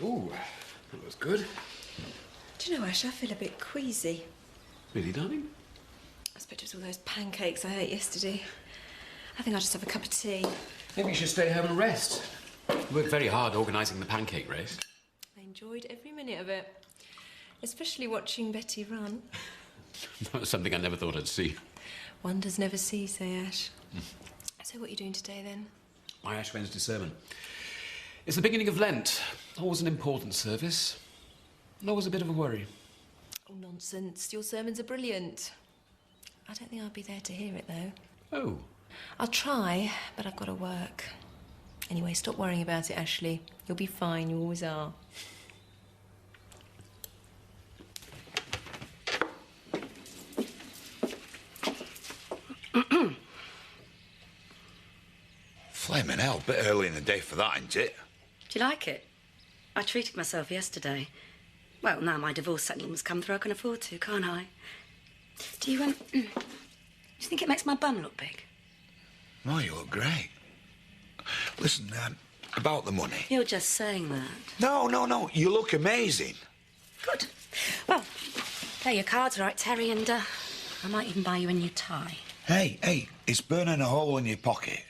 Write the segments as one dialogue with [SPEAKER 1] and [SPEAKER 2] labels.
[SPEAKER 1] Ooh, that was good.
[SPEAKER 2] Do you know, Ash, I feel a bit queasy.
[SPEAKER 1] Really, darling?
[SPEAKER 2] I suppose it was all those pancakes I ate yesterday. I think I'll just have a cup of tea.
[SPEAKER 1] Maybe you should stay home and rest. You worked very hard organising the pancake race.
[SPEAKER 2] I enjoyed every minute of it. Especially watching Betty run.
[SPEAKER 1] That was something I never thought I'd see.
[SPEAKER 2] Wonders never cease, eh, Ash? So what are you doing today, then?
[SPEAKER 1] My Ash Wednesday sermon. It's the beginning of Lent. Always an important service. And always a bit of a worry.
[SPEAKER 2] Oh, nonsense. Your sermons are brilliant. I don't think I'll be there to hear it, though.
[SPEAKER 1] Oh.
[SPEAKER 2] I'll try, but I've got to work. Anyway, stop worrying about it, Ashley. You'll be fine. You always are.
[SPEAKER 3] Flaming hell, bit early in the day for that, ain't it?
[SPEAKER 4] Do you like it? I treated myself yesterday. Well, now my divorce settlement's come through, I can afford to, can't I? Do you think it makes my bum look big?
[SPEAKER 3] Oh, you look great. Listen, about the money.
[SPEAKER 4] You're just saying that.
[SPEAKER 3] No, you look amazing.
[SPEAKER 4] Good. Well, there are your cards, right, Terry, and I might even buy you a new tie.
[SPEAKER 3] Hey, it's burning a hole in your pocket.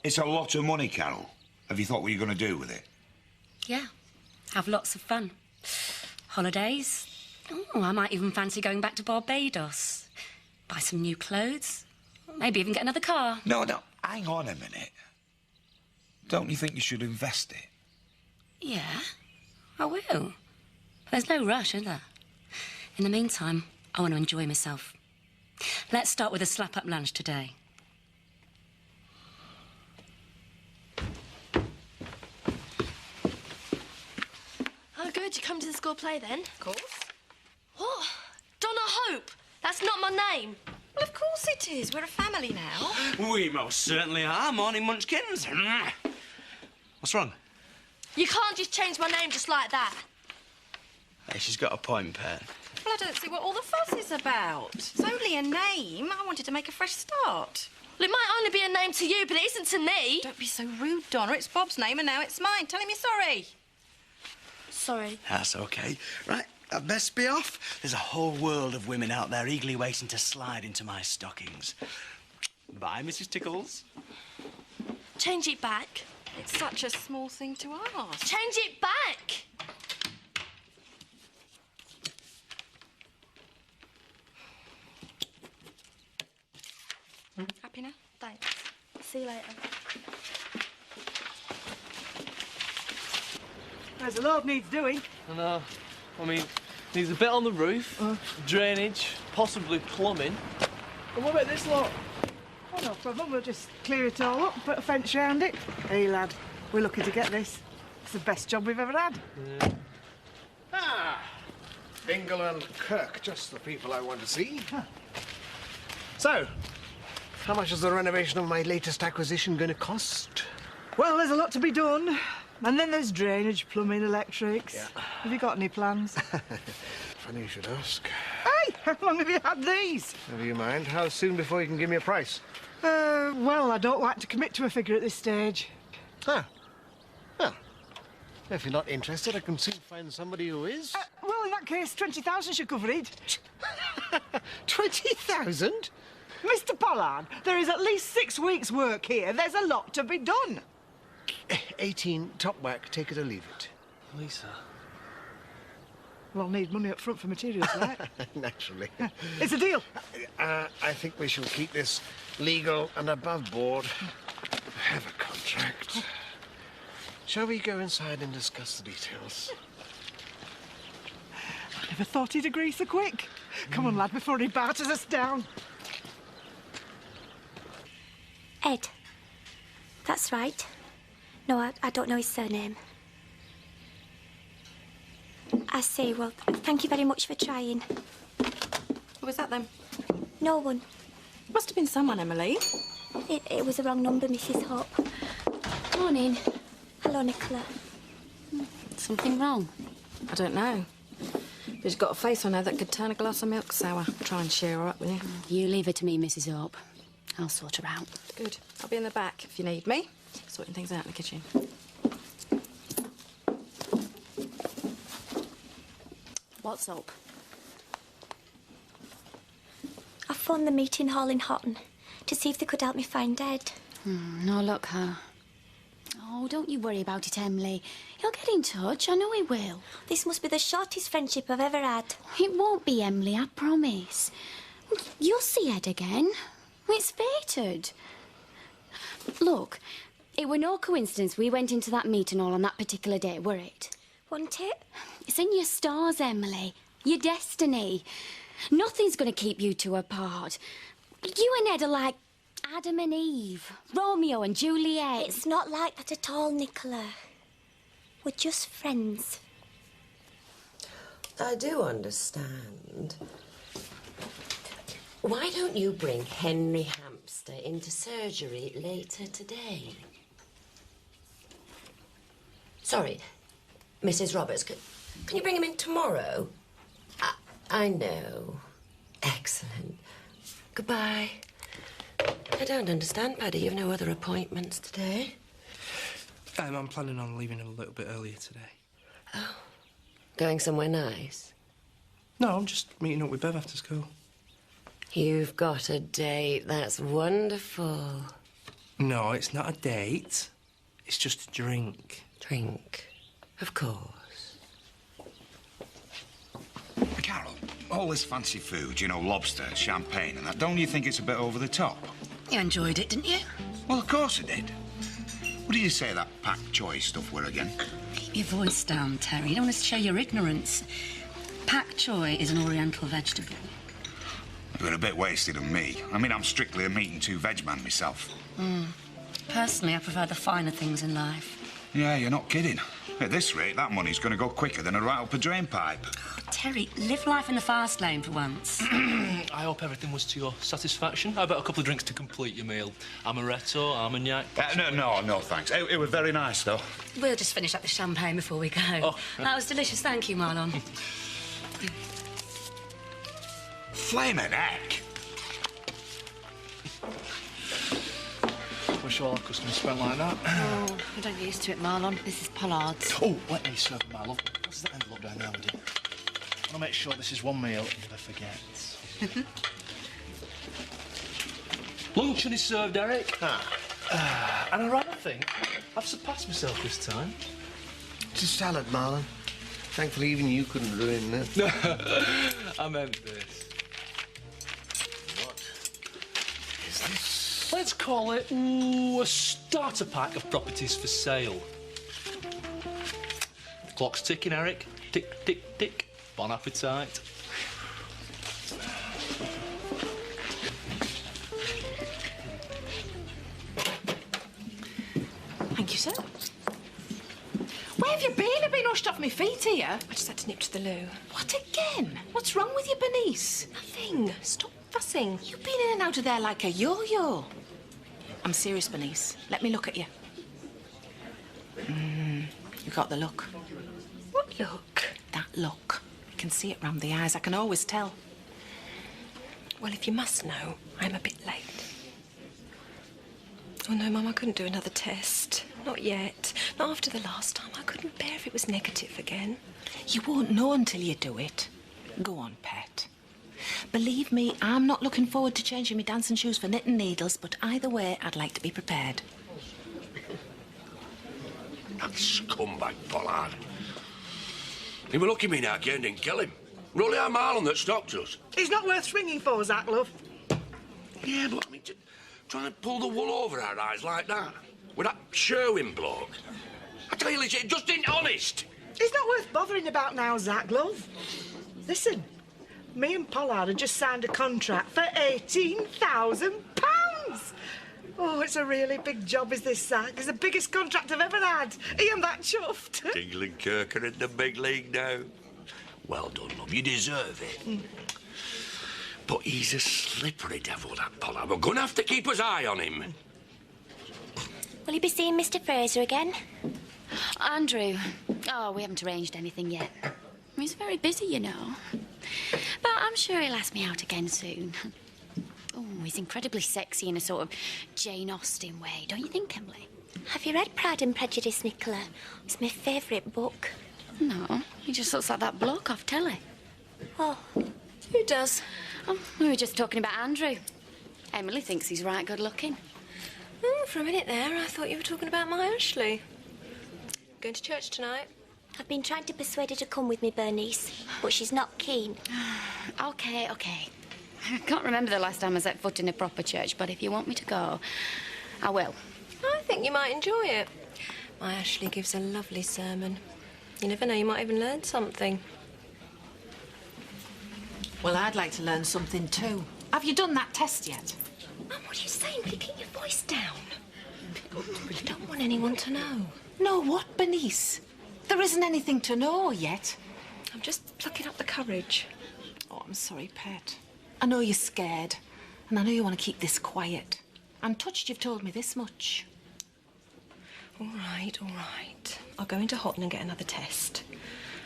[SPEAKER 3] It's a lot of money, Carol. Have you thought what you're going to do with it?
[SPEAKER 4] Yeah, have lots of fun. Holidays. Oh, I might even fancy going back to Barbados. Buy some new clothes. Maybe even get another car.
[SPEAKER 3] No, hang on a minute. Don't you think you should invest it?
[SPEAKER 4] Yeah, I will. There's no rush, is there? In the meantime, I want to enjoy myself. Let's start with a slap-up lunch today.
[SPEAKER 5] Oh, good. You come to the school play, then?
[SPEAKER 2] Of course.
[SPEAKER 5] What? Donna Hope? That's not my name.
[SPEAKER 2] Well, of course it is. We're a family now.
[SPEAKER 6] We most certainly are, Morning Munchkins. What's wrong?
[SPEAKER 5] You can't just change my name just like that.
[SPEAKER 6] Hey, she's got a point, Pet.
[SPEAKER 2] Well, I don't see what all the fuss is about. It's only a name. I wanted to make a fresh start.
[SPEAKER 5] Well, it might only be a name to you, but it isn't to me.
[SPEAKER 2] Don't be so rude, Donna. It's Bob's name and now it's mine. Tell him you're sorry.
[SPEAKER 5] Sorry.
[SPEAKER 6] That's OK. Right, I'd best be off. There's a whole world of women out there eagerly waiting to slide into my stockings. Bye, Mrs. Tickles.
[SPEAKER 5] Change it back.
[SPEAKER 2] It's such a small thing to ask.
[SPEAKER 5] Change it back!
[SPEAKER 2] Happy now?
[SPEAKER 5] Thanks. See you later.
[SPEAKER 7] There's a lot needs doing.
[SPEAKER 8] I know. I mean, needs a bit on the roof, drainage, possibly plumbing. And what about this lot?
[SPEAKER 7] Oh, no problem. We'll just clear it all up, put a fence round it. Hey, lad, we're lucky to get this. It's the best job we've ever had.
[SPEAKER 8] Yeah.
[SPEAKER 9] Ah, Bingle and Kirk, just the people I want to see. Huh. So, how much is the renovation of my latest acquisition going to cost?
[SPEAKER 7] Well, there's a lot to be done. And then there's drainage, plumbing, electrics.
[SPEAKER 9] Yeah.
[SPEAKER 7] Have you got any plans?
[SPEAKER 9] Funny you should ask.
[SPEAKER 7] Hey, how long have you had these?
[SPEAKER 9] Never you mind. How soon before you can give me a price?
[SPEAKER 7] Well, I don't like to commit to a figure at this stage.
[SPEAKER 9] Ah. Well, if you're not interested, I can soon find somebody who is.
[SPEAKER 7] Well, in that case, 20,000 should cover it.
[SPEAKER 9] 20,000?
[SPEAKER 7] Mr. Pollard, there is at least 6 weeks' work here. There's a lot to be done.
[SPEAKER 9] 18, top whack, take it or leave it.
[SPEAKER 8] Lisa.
[SPEAKER 7] Well, I'll need money up front for materials, right?
[SPEAKER 9] Naturally.
[SPEAKER 7] It's a deal.
[SPEAKER 9] I think we shall keep this legal and above board. Have a contract. Shall we go inside and discuss the details?
[SPEAKER 7] I never thought he'd agree so quick. Come on, lad, before he barters us down.
[SPEAKER 10] Ed. That's right. No, I don't know his surname. I see. Well, thank you very much for trying.
[SPEAKER 2] Who was that, then?
[SPEAKER 10] No one.
[SPEAKER 2] Must have been someone, Emily.
[SPEAKER 10] It was the wrong number, Mrs. Hope. Morning. Hello, Nicola.
[SPEAKER 2] Something wrong? I don't know. She's got a face on her that could turn a glass of milk sour. Try and cheer her up, will you?
[SPEAKER 4] You leave it to me, Mrs. Hope. I'll sort her out.
[SPEAKER 2] Good. I'll be in the back if you need me. Sorting things out in the kitchen. What's up?
[SPEAKER 10] I phoned the meeting hall in Houghton to see if they could help me find Ed.
[SPEAKER 2] No luck, huh? Oh, don't you worry about it, Emily. He'll get in touch. I know he will.
[SPEAKER 10] This must be the shortest friendship I've ever had.
[SPEAKER 2] It won't be, Emily, I promise. You'll see Ed again. It's fated. Look, it were no coincidence we went into that meeting hall on that particular day, were it?
[SPEAKER 10] Wasn't it?
[SPEAKER 2] It's in your stars, Emily. Your destiny. Nothing's going to keep you two apart. You and Ed are like Adam and Eve, Romeo and Juliet.
[SPEAKER 10] It's not like that at all, Nicola. We're just friends.
[SPEAKER 11] I do understand. Why don't you bring Henry Hampster into surgery later today? Sorry, Mrs. Roberts, can you bring him in tomorrow? I know. Excellent. Goodbye. I don't understand, Paddy. You've no other appointments today?
[SPEAKER 8] I'm planning on leaving a little bit earlier today.
[SPEAKER 11] Oh. Going somewhere nice?
[SPEAKER 8] No, I'm just meeting up with Bev after school.
[SPEAKER 11] You've got a date. That's wonderful.
[SPEAKER 8] No, it's not a date. It's just a drink.
[SPEAKER 11] Drink? Of course.
[SPEAKER 3] Carol, all this fancy food, you know, lobster, champagne and that, don't you think it's a bit over the top?
[SPEAKER 4] You enjoyed it, didn't you?
[SPEAKER 3] Well, of course I did. What do you say that pak choy stuff were again?
[SPEAKER 4] Keep your voice down, Terry. You don't want to show your ignorance. Pak choy is an oriental vegetable.
[SPEAKER 3] You're a bit wasted on me. I mean, I'm strictly a meat and two veg man myself.
[SPEAKER 4] Personally, I prefer the finer things in life.
[SPEAKER 3] Yeah, you're not kidding. At this rate, that money's going to go quicker than a right up a drain pipe.
[SPEAKER 4] Oh, Terry, live life in the fast lane for once.
[SPEAKER 8] I hope everything was to your satisfaction. How about a couple of drinks to complete your meal? Amaretto, Armagnac?
[SPEAKER 3] No, thanks. It was very nice, though.
[SPEAKER 4] We'll just finish up the champagne before we go.
[SPEAKER 8] Oh.
[SPEAKER 4] That was delicious. Thank you, Marlon.
[SPEAKER 3] Flaming heck!
[SPEAKER 8] Wish all our customers spent like that.
[SPEAKER 2] Oh, I don't get used to it, Marlon. This is Pollard's.
[SPEAKER 6] Oh, let me serve my love. What's that envelope down there, Andy? I want to make sure this is one meal he never forgets.
[SPEAKER 8] Luncheon is served, Eric. And I rather think I've surpassed myself this time.
[SPEAKER 9] It's a salad, Marlon. Thankfully, even you couldn't ruin it.
[SPEAKER 8] I meant this.
[SPEAKER 9] What is this?
[SPEAKER 8] Let's call it, a starter pack of properties for sale. The clock's ticking, Eric. Tick, tick, tick. Bon appetit.
[SPEAKER 7] Thank you, sir. Where have you been? I've been hushed off my feet here.
[SPEAKER 5] I just had to nip to the loo.
[SPEAKER 7] What again? What's wrong with you, Bernice?
[SPEAKER 5] Nothing. Stop fussing.
[SPEAKER 7] You've been in and out of there like a yo-yo. I'm serious, Bernice. Let me look at you. You got the look.
[SPEAKER 5] What look?
[SPEAKER 7] That look. I can see it round the eyes. I can always tell.
[SPEAKER 5] Well, if you must know, I'm a bit late. Oh, no, Mum, I couldn't do another test. Not yet. Not after the last time. I couldn't bear if it was negative again.
[SPEAKER 7] You won't know until you do it. Go on, pet. Believe me, I'm not looking forward to changing my dancing shoes for knitting needles, but either way, I'd like to be prepared.
[SPEAKER 12] That scumbag Pollard. He were lucky me now, Kane didn't kill him. It was only our Marlon that stopped us.
[SPEAKER 7] He's not worth swinging for, Zach, love.
[SPEAKER 12] Yeah, but I mean, trying to pull the wool over our eyes like that. With that Sherwin bloke. I tell you, Liz, it just ain't honest.
[SPEAKER 7] He's not worth bothering about now, Zach, love. Listen, me and Pollard have just signed a contract for £18,000. Oh, it's a really big job, is this, Zach? It's the biggest contract I've ever had. He am that chuffed.
[SPEAKER 12] Dingle and Kirk are in the big league now. Well done, love. You deserve it. But he's a slippery devil, that Pollard. We're going to have to keep his eye on him.
[SPEAKER 10] Will you be seeing Mr. Fraser again?
[SPEAKER 2] Andrew. Oh, we haven't arranged anything yet. He's very busy, you know. But I'm sure he'll ask me out again soon. Oh, he's incredibly sexy in a sort of Jane Austen way, don't you think, Emily?
[SPEAKER 10] Have you read Pride and Prejudice, Nicola? It's my favourite book.
[SPEAKER 2] No, he just looks like that bloke off telly.
[SPEAKER 10] Oh.
[SPEAKER 2] Who does? Oh, we were just talking about Andrew. Emily thinks he's right good looking.
[SPEAKER 5] Oh, for a minute there, I thought you were talking about my Ashley. Going to church tonight?
[SPEAKER 10] I've been trying to persuade her to come with me, Bernice, but she's not keen.
[SPEAKER 2] OK. I can't remember the last time I set foot in a proper church, but if you want me to go, I will.
[SPEAKER 5] I think you might enjoy it. My Ashley gives a lovely sermon. You never know, you might even learn something.
[SPEAKER 13] Well, I'd like to learn something too. Have you done that test yet?
[SPEAKER 5] Mum, what are you saying? Will you keep your voice down? I don't want anyone to know.
[SPEAKER 13] No, what, Bernice? There isn't anything to know yet.
[SPEAKER 5] I'm just plucking up the courage.
[SPEAKER 13] Oh, I'm sorry, Pet. I know you're scared, and I know you want to keep this quiet. I'm touched you've told me this much.
[SPEAKER 5] All right. I'll go into Houghton and get another test.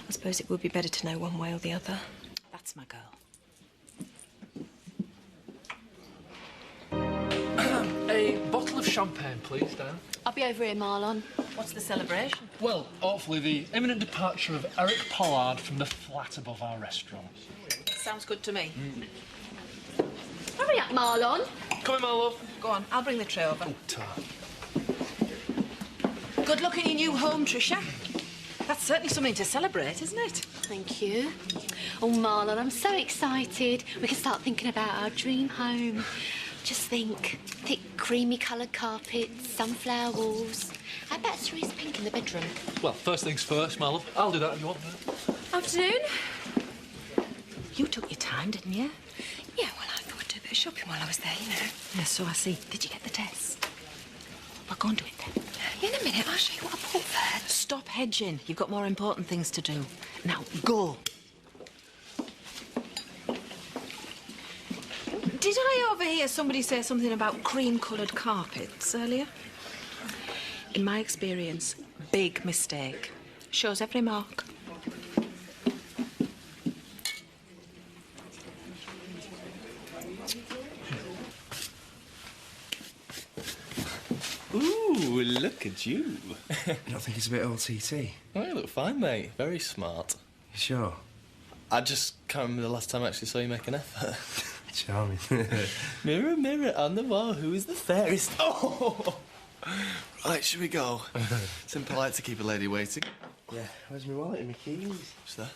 [SPEAKER 5] I suppose it would be better to know one way or the other.
[SPEAKER 13] That's my girl.
[SPEAKER 8] A bottle of champagne, please, Dan.
[SPEAKER 2] I'll be over here, Marlon.
[SPEAKER 13] What's the celebration?
[SPEAKER 8] Well, hopefully the imminent departure of Eric Pollard from the flat above our restaurant.
[SPEAKER 13] Sounds good to me.
[SPEAKER 2] Hurry up, Marlon.
[SPEAKER 8] Come in, my love.
[SPEAKER 13] Go on, I'll bring the tray over.
[SPEAKER 8] Oh, tar.
[SPEAKER 13] Good luck in your new home, Tricia. That's certainly something to celebrate, isn't it?
[SPEAKER 2] Thank you. Oh, Marlon, I'm so excited. We can start thinking about our dream home. Just think, thick, creamy-coloured carpets, sunflower walls. I bet cerise pink in the bedroom.
[SPEAKER 8] Well, first things first, my love. I'll do that if you want.
[SPEAKER 5] Afternoon?
[SPEAKER 13] You took your time, didn't you?
[SPEAKER 5] Yeah, well, I thought I'd do a bit of shopping while I was there, you know.
[SPEAKER 13] Yeah, so I see. Did you get the test? Well, go and do it then.
[SPEAKER 5] In a minute, I'll show you what I bought first.
[SPEAKER 13] Stop hedging. You've got more important things to do. Now, go. Did I overhear somebody say something about cream-coloured carpets earlier? In my experience, big mistake. Shows every mark.
[SPEAKER 14] Ooh, look at you.
[SPEAKER 15] You don't think it's a bit OTT?
[SPEAKER 14] Oh, you look fine, mate. Very smart.
[SPEAKER 15] You sure?
[SPEAKER 14] I just can't remember the last time I actually saw you make an effort.
[SPEAKER 15] Charming.
[SPEAKER 14] Mirror, mirror on the wall, who is the fairest? Oh! Right, should we go? It's impolite to keep a lady waiting.
[SPEAKER 15] Yeah, where's my wallet and my keys?
[SPEAKER 14] What's that?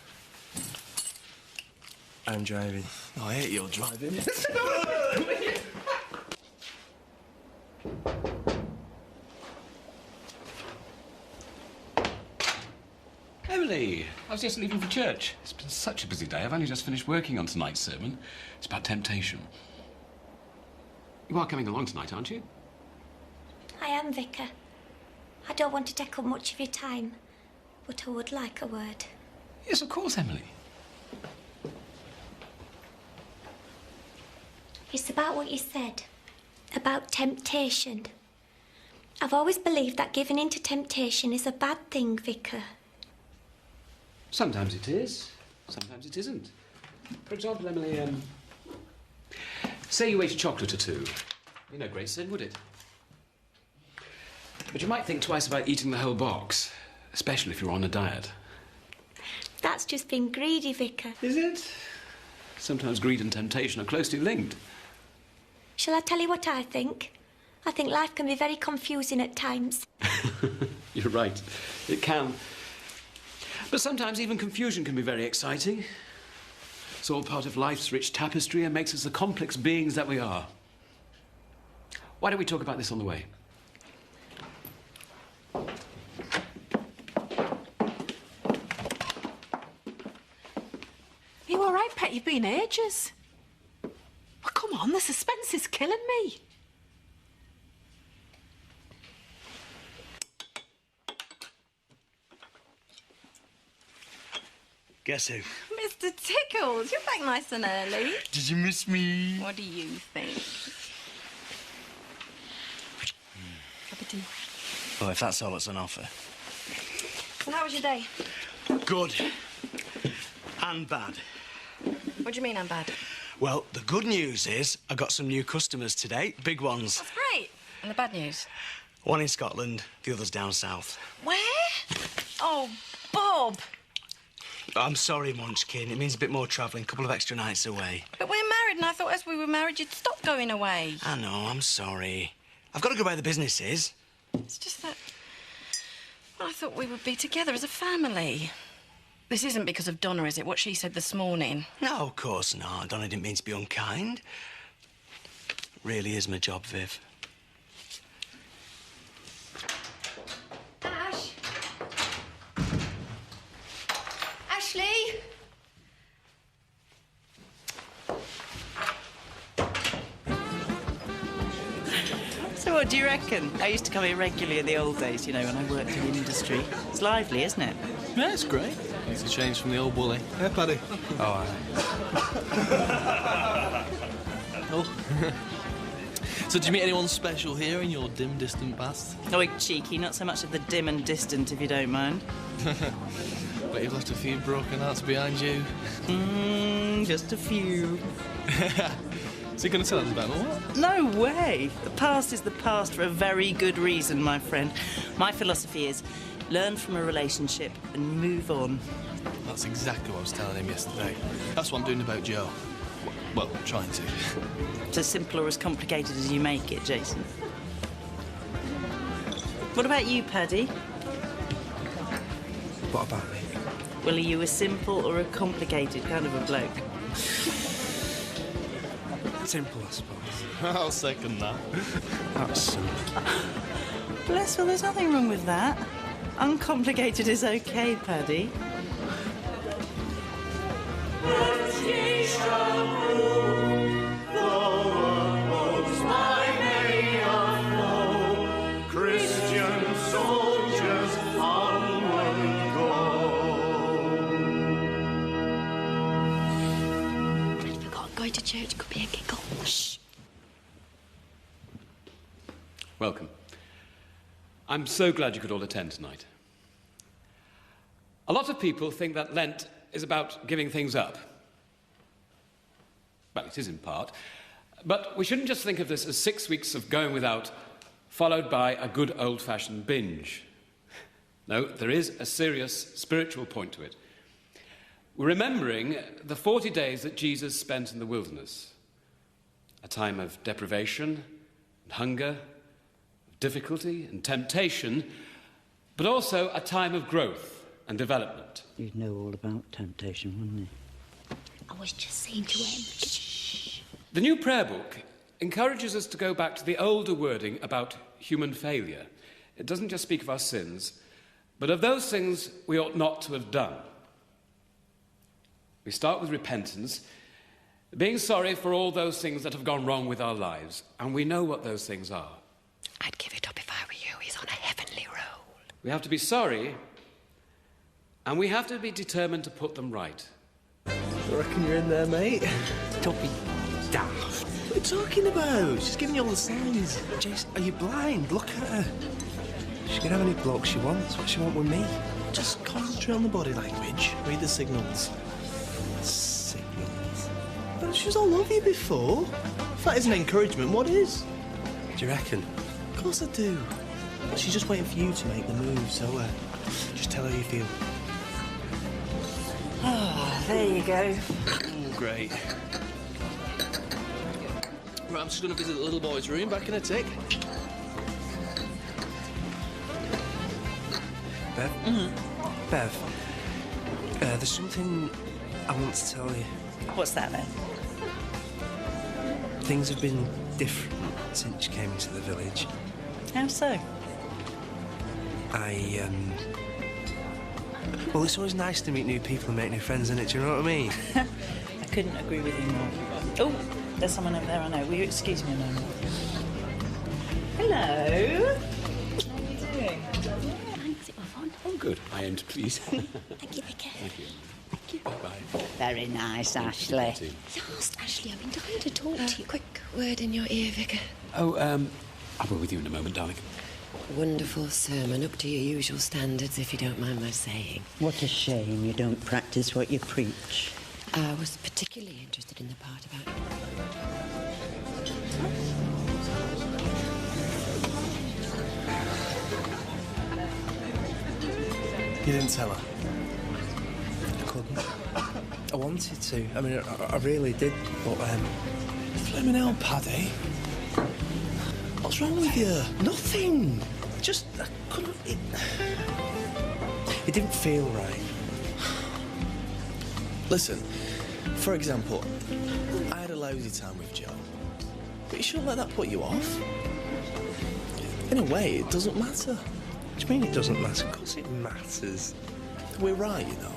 [SPEAKER 15] I'm driving.
[SPEAKER 14] Oh, I hate your driving.
[SPEAKER 1] Emily, I was just leaving for church. It's been such a busy day. I've only just finished working on tonight's sermon. It's about temptation. You are coming along tonight, aren't you?
[SPEAKER 10] I am, Vicar. I don't want to take up much of your time, but I would like a word.
[SPEAKER 1] Yes, of course, Emily.
[SPEAKER 10] It's about what you said, about temptation. I've always believed that giving in to temptation is a bad thing, Vicar.
[SPEAKER 1] Sometimes it is, sometimes it isn't. For example, Emily, say you ate a chocolate or two. Be no great sin, would it? But you might think twice about eating the whole box, especially if you're on a diet.
[SPEAKER 10] That's just being greedy, Vicar.
[SPEAKER 1] Is it? Sometimes greed and temptation are closely linked.
[SPEAKER 10] Shall I tell you what I think? I think life can be very confusing at times.
[SPEAKER 1] You're right, it can. But sometimes even confusion can be very exciting. It's all part of life's rich tapestry and makes us the complex beings that we are. Why don't we talk about this on the way?
[SPEAKER 13] You all right, Pet? You've been ages. Well, come on, the suspense is killing me.
[SPEAKER 6] Guess who?
[SPEAKER 16] Mr. Tickles, you're back nice and early.
[SPEAKER 6] Did you miss me?
[SPEAKER 16] What do you think? Cup of tea.
[SPEAKER 6] Well, if that's all that's on offer.
[SPEAKER 16] And how was your day?
[SPEAKER 6] Good. And bad.
[SPEAKER 16] What do you mean I'm bad?
[SPEAKER 6] Well, the good news is I got some new customers today, big ones.
[SPEAKER 16] That's great. And the bad news?
[SPEAKER 6] One in Scotland, the other's down south.
[SPEAKER 16] Where? Oh, Bob.
[SPEAKER 6] I'm sorry, Munchkin. It means a bit more travelling, a couple of extra nights away.
[SPEAKER 16] But we're married, and I thought as we were married, you'd stop going away.
[SPEAKER 6] I know, I'm sorry. I've got to go where the business is.
[SPEAKER 16] It's just that... Well, I thought we would be together as a family. This isn't because of Donna, is it? What she said this morning.
[SPEAKER 6] No, of course not. Donna didn't mean to be unkind. Really is my job, Viv.
[SPEAKER 10] Ash? Ashley?
[SPEAKER 17] So what do you reckon? I used to come here regularly in the old days, you know, when I worked in industry. It's lively, isn't it?
[SPEAKER 8] Yeah, it's great. It's a change from the old bully. Yeah, Paddy?
[SPEAKER 15] Oh,
[SPEAKER 8] Oh. So did you meet anyone special here in your dim, distant past?
[SPEAKER 17] Oh, cheeky, not so much of the dim and distant, if you don't mind.
[SPEAKER 8] But you've left a few broken hearts behind you.
[SPEAKER 17] Just a few.
[SPEAKER 8] So you're going to tell us about them or what?
[SPEAKER 17] No way! The past is the past for a very good reason, my friend. My philosophy is learn from a relationship and move on.
[SPEAKER 8] That's exactly what I was telling him yesterday. That's what I'm doing about Joe. Well, trying to.
[SPEAKER 17] It's as simple or as complicated as you make it, Jason. What about you, Paddy?
[SPEAKER 15] What about me?
[SPEAKER 17] Well, are you a simple or a complicated kind of a bloke?
[SPEAKER 15] Simple, I suppose.
[SPEAKER 8] I'll second that.
[SPEAKER 15] That's simple.
[SPEAKER 17] Bless, well, there's nothing wrong with that. Uncomplicated is okay, Paddy.
[SPEAKER 18] Christian soldiers onward go.
[SPEAKER 2] I'd forgotten going to church could be a giggle. Shh.
[SPEAKER 1] Welcome. I'm so glad you could all attend tonight. A lot of people think that Lent is about giving things up. Well, it is in part. But we shouldn't just think of this as 6 weeks of going without, followed by a good old-fashioned binge. No, there is a serious spiritual point to it. We're remembering the 40 days that Jesus spent in the wilderness. A time of deprivation and hunger, of difficulty and temptation, but also a time of growth and development.
[SPEAKER 19] You'd know all about temptation, wouldn't you?
[SPEAKER 2] I was just saying to him.
[SPEAKER 1] The new prayer book encourages us to go back to the older wording about human failure. It doesn't just speak of our sins, but of those things we ought not to have done. We start with repentance, being sorry for all those things that have gone wrong with our lives, and we know what those things are.
[SPEAKER 11] I'd give it up if I were you. He's on a heavenly roll.
[SPEAKER 1] We have to be sorry, and we have to be determined to put them right.
[SPEAKER 14] I reckon you're in there, mate.
[SPEAKER 15] Don't be daft.
[SPEAKER 14] What are you talking about? She's giving you all the signs.
[SPEAKER 15] Jason, are you blind? Look at her. She can have any bloke she wants. What she want with me?
[SPEAKER 14] Just concentrate on the body language. Read the signals.
[SPEAKER 15] Signals.
[SPEAKER 14] But she was all over you before. If that isn't encouragement, what is?
[SPEAKER 15] Do you reckon?
[SPEAKER 14] Of course I do. She's just waiting for you to make the move, so just tell her how you feel.
[SPEAKER 17] Oh, there you go.
[SPEAKER 8] Oh, great. Right, I'm just going to visit the little boy's room. Back in a tick.
[SPEAKER 15] Bev? Bev, there's something I want to tell you.
[SPEAKER 17] What's that, then?
[SPEAKER 15] Things have been different since you came into the village.
[SPEAKER 17] How so?
[SPEAKER 15] Well, it's always nice to meet new people and make new friends, isn't it? Do you know what I mean?
[SPEAKER 17] I couldn't agree with you more. Oh, there's someone over there I know. Will you excuse me a moment? Hello. How are you doing?
[SPEAKER 2] Thanks, it was fun.
[SPEAKER 1] Oh, good. I am pleased.
[SPEAKER 2] Thank you, Vicky.
[SPEAKER 1] Thank you. Thank you. Bye-bye.
[SPEAKER 19] Very nice, Ashley.
[SPEAKER 2] Last, Ashley, I've been dying to talk to you.
[SPEAKER 11] Quick word in your ear, Vicar.
[SPEAKER 1] Oh, I'll be with you in a moment, darling.
[SPEAKER 11] Wonderful sermon, up to your usual standards, if you don't mind my saying.
[SPEAKER 19] What a shame you don't practice what you preach.
[SPEAKER 11] I was particularly interested in the part about...
[SPEAKER 14] You didn't tell her?
[SPEAKER 11] Of
[SPEAKER 15] couldn't. I wanted to. I mean, I really did, but,
[SPEAKER 14] Fleming hell, Paddy. What's wrong with you?
[SPEAKER 15] Nothing. Just, I couldn't... It didn't feel right.
[SPEAKER 14] Listen, for example, I had a lousy time with Joe. But you shouldn't let that put you off. In a way, it doesn't matter.
[SPEAKER 15] What do you mean it doesn't matter? Of course it matters.
[SPEAKER 14] We're right, you know.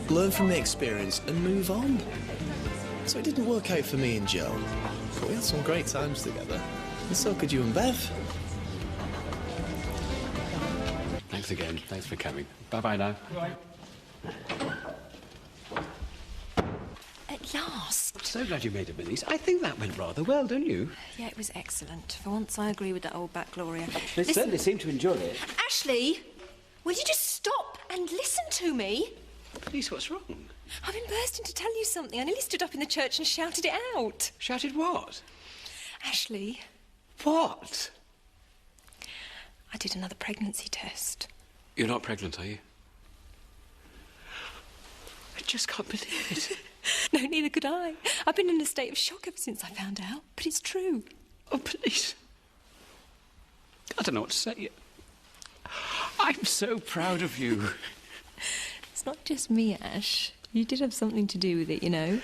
[SPEAKER 14] Learn from the experience and move on. So it didn't work out for me and Joe. But we had some great times together. And so could you and Bev.
[SPEAKER 1] Thanks again. Thanks for coming. Bye-bye now.
[SPEAKER 5] At last.
[SPEAKER 1] So glad you made it, Denise. I think that went rather well, don't you?
[SPEAKER 5] Yeah, it was excellent. For once, I agree with that old bat Gloria.
[SPEAKER 1] They certainly seem to enjoy it.
[SPEAKER 5] Ashley, will you just stop and listen to me?
[SPEAKER 1] Denise, what's wrong?
[SPEAKER 5] I've been bursting to tell you something. I nearly stood up in the church and shouted it out.
[SPEAKER 1] Shouted what?
[SPEAKER 5] Ashley.
[SPEAKER 1] What?
[SPEAKER 5] I did another pregnancy test.
[SPEAKER 1] You're not pregnant, are you? I just can't believe it.
[SPEAKER 5] No, neither could I. I've been in a state of shock ever since I found out, but it's true.
[SPEAKER 1] Oh, please. I don't know what to say. I'm so proud of you.
[SPEAKER 5] It's not just me, Ash. You did have something to do with it, you know.